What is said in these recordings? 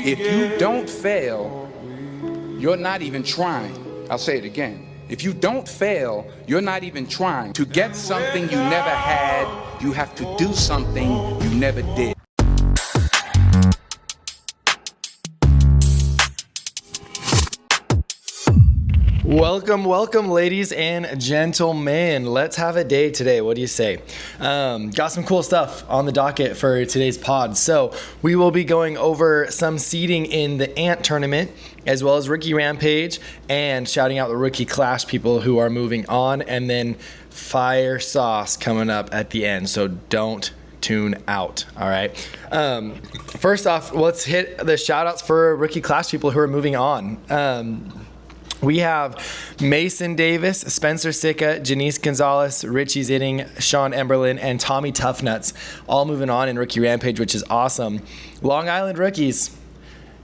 If you don't fail, you're not even trying. I'll say it again. If you don't fail, you're not even trying. To get something you never had, you have to do something you never did. Welcome, ladies and gentlemen. Let's have a day today. What do you say? Got some cool stuff on the docket for today's pod. So we will be going over some seeding in the Ant tournament, as well as Rookie Rampage, and shouting out the Rookie Clash people who are moving on, and then Fire Sauce coming up at the end. So don't tune out. All right. First off, let's hit the shout outs for Rookie Clash people who are moving on. We have Mason Davis, Spencer Sicca, Janice Gonzalez, Richie Zitting, Sean Emberlin, and Tommy Toughnuts all moving on in Rookie Rampage, which is awesome. Long Island rookies,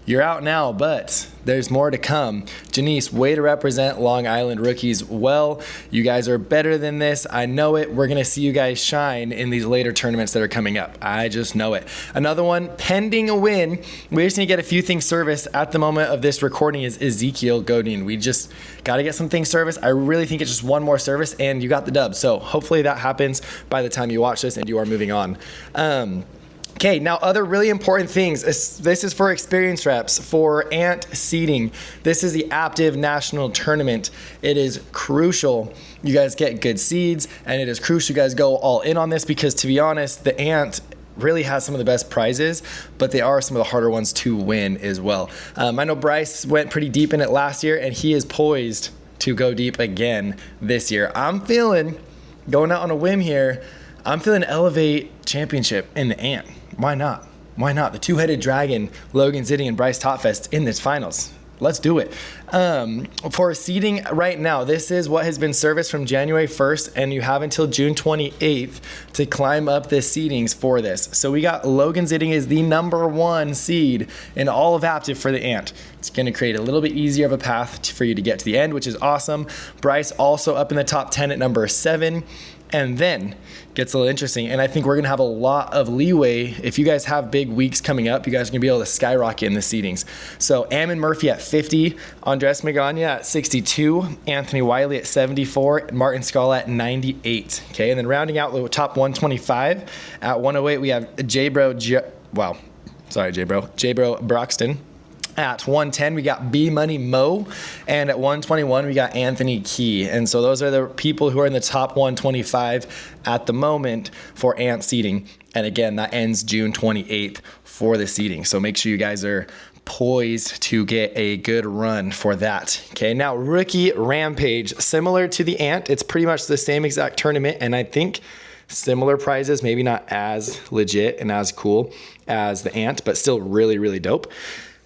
you're out now, but there's more to come. Janice, way to represent Long Island rookies well. You guys are better than this. I know it. We're going to see you guys shine in these later tournaments that are coming up. I just know it. Another one, pending a win. We just need to get a few things serviced. At the moment of this recording is Ezekiel Godin. We just got to get some things serviced. I really think it's just one more service and you got the dub. So hopefully that happens by the time you watch this and you are moving on. Okay, now other really important things. This is for experience reps, for Ant seeding. This is the Active National Tournament. It is crucial you guys get good seeds, and it is crucial you guys go all in on this because, to be honest, the Ant really has some of the best prizes, but they are some of the harder ones to win as well. I know Bryce went pretty deep in it last year, and he is poised to go deep again this year. I'm feeling, going out on a whim here, I'm feeling Elevate Championship in the Ant. Why not? Why not? The two-headed dragon, Logan Zitting and Bryce Topfest in this finals. Let's do it. For seeding right now, this is what has been serviced from January 1st, and you have until June 28th to climb up the seedings for this. So we got Logan Zitting is the number one seed in all of Active for the Ant. It's going to create a little bit easier of a path for you to get to the end, which is awesome. Bryce also up in the top 10 at number 7. And then gets a little interesting, and I think we're going to have a lot of leeway. If you guys have big weeks coming up, you guys are going to be able to skyrocket in the seedings. So Ammon Murphy at 50, Andres Magana at 62, Anthony Wiley at 74, Martin Scala at 98. Okay, and then rounding out the top 125 at 108, we have J-Bro Broxton. At 110, we got B-Money Mo, and at 121, we got Anthony Key. And so those are the people who are in the top 125 at the moment for Ant seeding. And again, that ends June 28th for the seeding. So make sure you guys are poised to get a good run for that. Okay, now Rookie Rampage, similar to the Ant, it's pretty much the same exact tournament, and I think similar prizes, maybe not as legit and as cool as the Ant, but still really, really dope.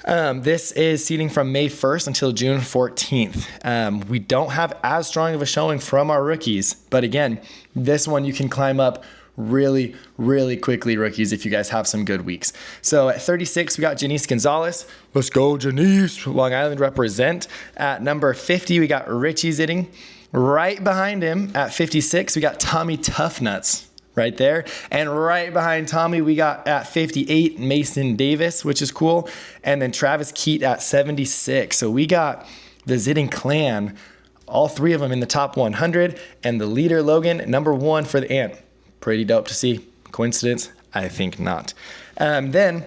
This is seeding from May 1st until June 14th. We don't have as strong of a showing from our rookies, but again, this one you can climb up really, really quickly, rookies, if you guys have some good weeks. So at 36, we got Janice Gonzalez. Let's go, Janice. Long Island represent. At number 50, we got Richie Zitting. Right behind him at 56, we got Tommy Toughnuts. Right there. And right behind Tommy, we got at 58, Mason Davis, which is cool. And then Travis Keat at 76. So we got the Zitting clan, all three of them in the top 100. And the leader, Logan, number 1 for the Ant. Pretty dope to see. Coincidence? I think not. Then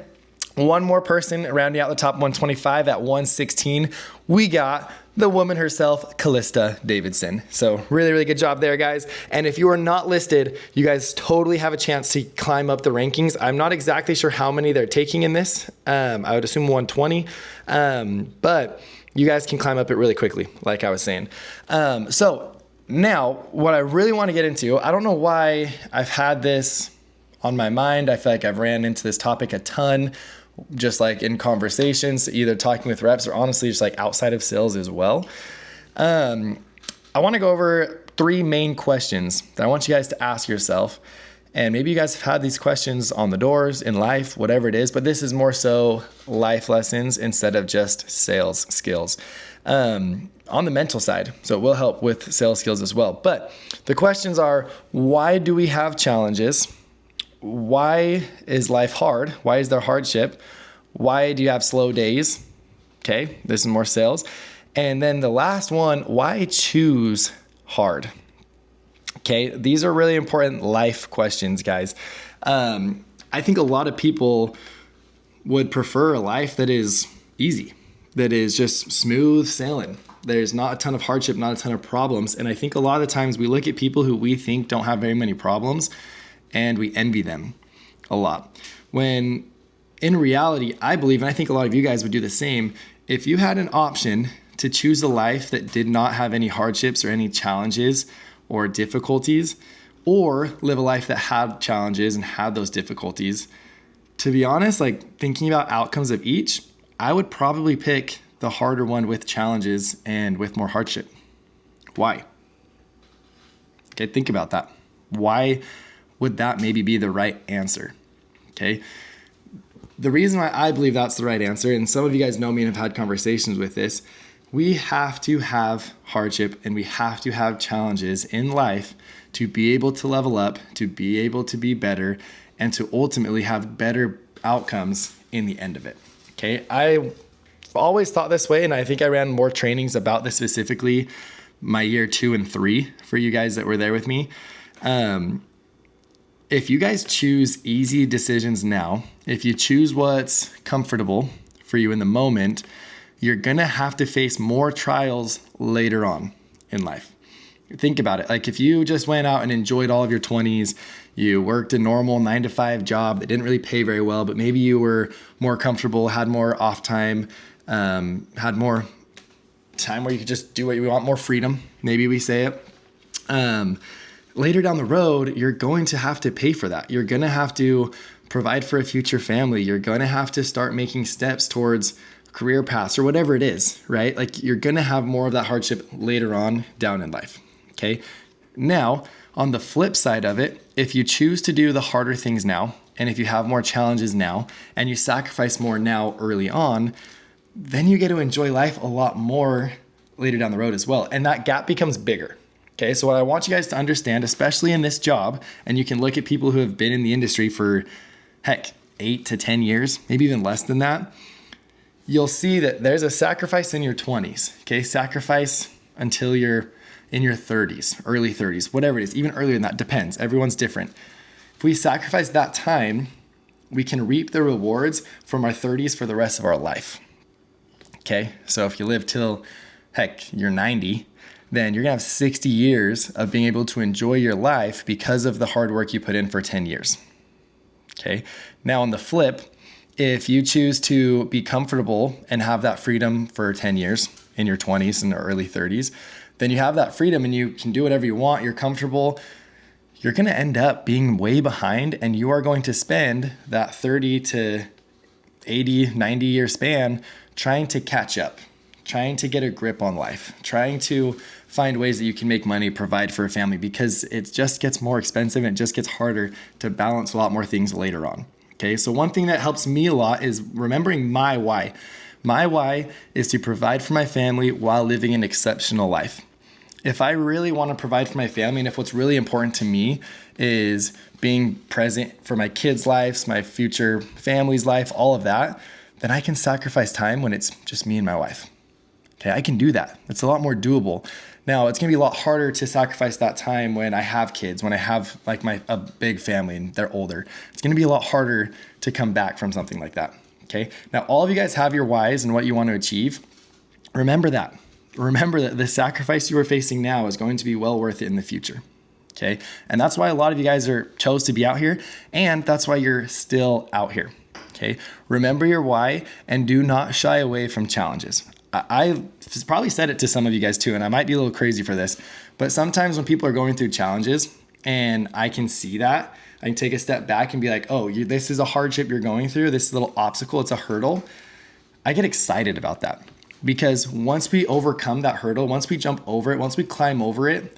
one more person rounding out the top 125 at 116. We got the woman herself, Callista Davidson. So really, really good job there, guys. And if you are not listed, you guys totally have a chance to climb up the rankings. I'm not exactly sure how many they're taking in this. I would assume 120, but you guys can climb up it really quickly, like I was saying. So now what I really want to get into, I don't know why I've had this on my mind. I feel like I've ran into this topic a ton, just like in conversations, either talking with reps or honestly just like outside of sales as well. I want to go over 3 main questions that I want you guys to ask yourself. And maybe you guys have had these questions on the doors, in life, whatever it is, but this is more so life lessons instead of just sales skills. On the mental side, so it will help with sales skills as well. But the questions are, why do we have challenges? Why is life hard? Why is there hardship? Why do you have slow days? Okay, this is more sales. And then the last one, why choose hard? Okay, these are really important life questions, guys. I think a lot of people would prefer a life that is easy, that is just smooth sailing. There's not a ton of hardship, not a ton of problems. And I think a lot of the times we look at people who we think don't have very many problems and we envy them a lot. When in reality, I believe, and I think a lot of you guys would do the same, if you had an option to choose a life that did not have any hardships or any challenges or difficulties, or live a life that had challenges and had those difficulties, to be honest, like thinking about outcomes of each, I would probably pick the harder one with challenges and with more hardship. Why? Okay, think about that. Why would that maybe be the right answer? Okay. The reason why I believe that's the right answer, and some of you guys know me and have had conversations with this, we have to have hardship and we have to have challenges in life to be able to level up, to be able to be better, and to ultimately have better outcomes in the end of it. Okay, I always thought this way, and I think I ran more trainings about this specifically my year 2 and 3 for you guys that were there with me. If you guys choose easy decisions now, if you choose what's comfortable for you in the moment, you're gonna have to face more trials later on in life. Think about it. Like if you just went out and enjoyed all of your 20s, you worked a normal 9-to-5 job that didn't really pay very well, but maybe you were more comfortable, had more off time, had more time where you could just do what you want, more freedom, maybe we say it. Later down the road, you're going to have to pay for that. You're going to have to provide for a future family. You're going to have to start making steps towards career paths or whatever it is, right? Like you're going to have more of that hardship later on down in life. Okay. Now, on the flip side of it, if you choose to do the harder things now, and if you have more challenges now, and you sacrifice more now early on, then you get to enjoy life a lot more later down the road as well. And that gap becomes bigger. Okay, so what I want you guys to understand, especially in this job, and you can look at people who have been in the industry for, 8 to 10 years, maybe even less than that, you'll see that there's a sacrifice in your 20s, okay? Sacrifice until you're in your 30s, early 30s, whatever it is, even earlier than that, depends. Everyone's different. If we sacrifice that time, we can reap the rewards from our 30s for the rest of our life, okay? So if you live till, you're 90, then you're gonna have 60 years of being able to enjoy your life because of the hard work you put in for 10 years. Okay. Now on the flip, if you choose to be comfortable and have that freedom for 10 years in your 20s and early 30s, then you have that freedom and you can do whatever you want. You're comfortable. You're gonna end up being way behind, and you are going to spend that 30 to 80, 90 year span trying to catch up, trying to get a grip on life, trying to find ways that you can make money, provide for a family, because it just gets more expensive and it just gets harder to balance a lot more things later on. Okay, so one thing that helps me a lot is remembering my why. My why is to provide for my family while living an exceptional life. If I really want to provide for my family, and if what's really important to me is being present for my kids' lives, my future family's life, all of that, then I can sacrifice time when it's just me and my wife. Okay, I can do that. It's a lot more doable. Now, it's gonna be a lot harder to sacrifice that time when I have kids, when I have a big family and they're older. It's gonna be a lot harder to come back from something like that, okay? Now, all of you guys have your whys and what you want to achieve. Remember that. Remember that the sacrifice you are facing now is going to be well worth it in the future, okay? And that's why a lot of you guys chose to be out here, and that's why you're still out here, okay? Remember your why and do not shy away from challenges. I probably said it to some of you guys too, and I might be a little crazy for this, but sometimes when people are going through challenges and I can see that, I can take a step back and be like, oh, this is a hardship you're going through, this little obstacle, it's a hurdle. I get excited about that because once we overcome that hurdle, once we jump over it, once we climb over it,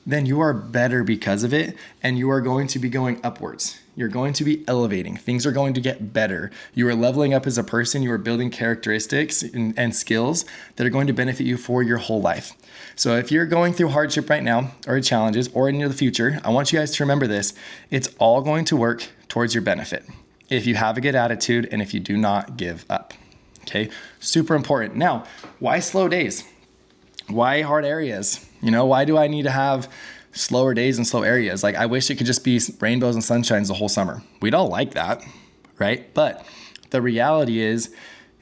then you are better because of it, and you are going to be going upwards. You're going to be elevating. Things are going to get better. You are leveling up as a person. You are building characteristics and skills that are going to benefit you for your whole life. So if you're going through hardship right now or challenges or in the future, I want you guys to remember this. It's all going to work towards your benefit. if you have a good attitude, and if you do not give up. Okay, super important. Now, why slow days? Why hard areas? Why do I need to have slower days and slow areas? Like, I wish it could just be rainbows and sunshines the whole summer. We'd all like that, right? But the reality is,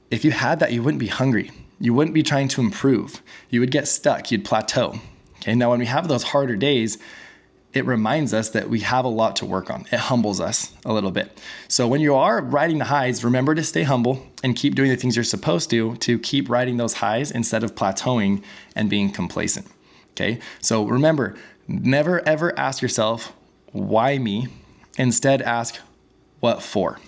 if you had that, you wouldn't be hungry. You wouldn't be trying to improve. You would get stuck. You'd plateau. Okay, now when we have those harder days, it reminds us that we have a lot to work on. It humbles us a little bit. So when you are riding the highs, remember to stay humble and keep doing the things you're supposed to keep riding those highs instead of plateauing and being complacent. Okay, so remember, never ever ask yourself, why me? Instead, ask, what for?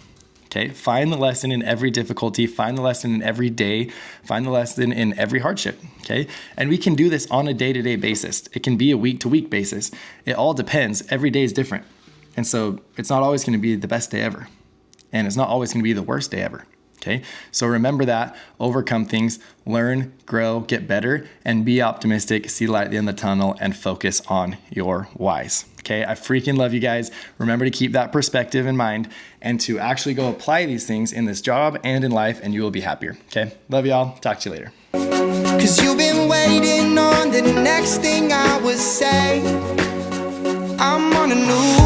Okay, find the lesson in every difficulty, find the lesson in every day, find the lesson in every hardship, okay? And we can do this on a day-to-day basis. It can be a week-to-week basis. It all depends. Every day is different. And so it's not always gonna be the best day ever. And it's not always gonna be the worst day ever, okay? So remember that, overcome things, learn, grow, get better, and be optimistic, see light at the end of the tunnel, and focus on your whys. Okay, I freaking love you guys. Remember to keep that perspective in mind and to actually go apply these things in this job and in life, and you will be happier. Okay, love y'all. Talk to you later. 'Cause you've been waiting on the next thing I would say. I'm on a new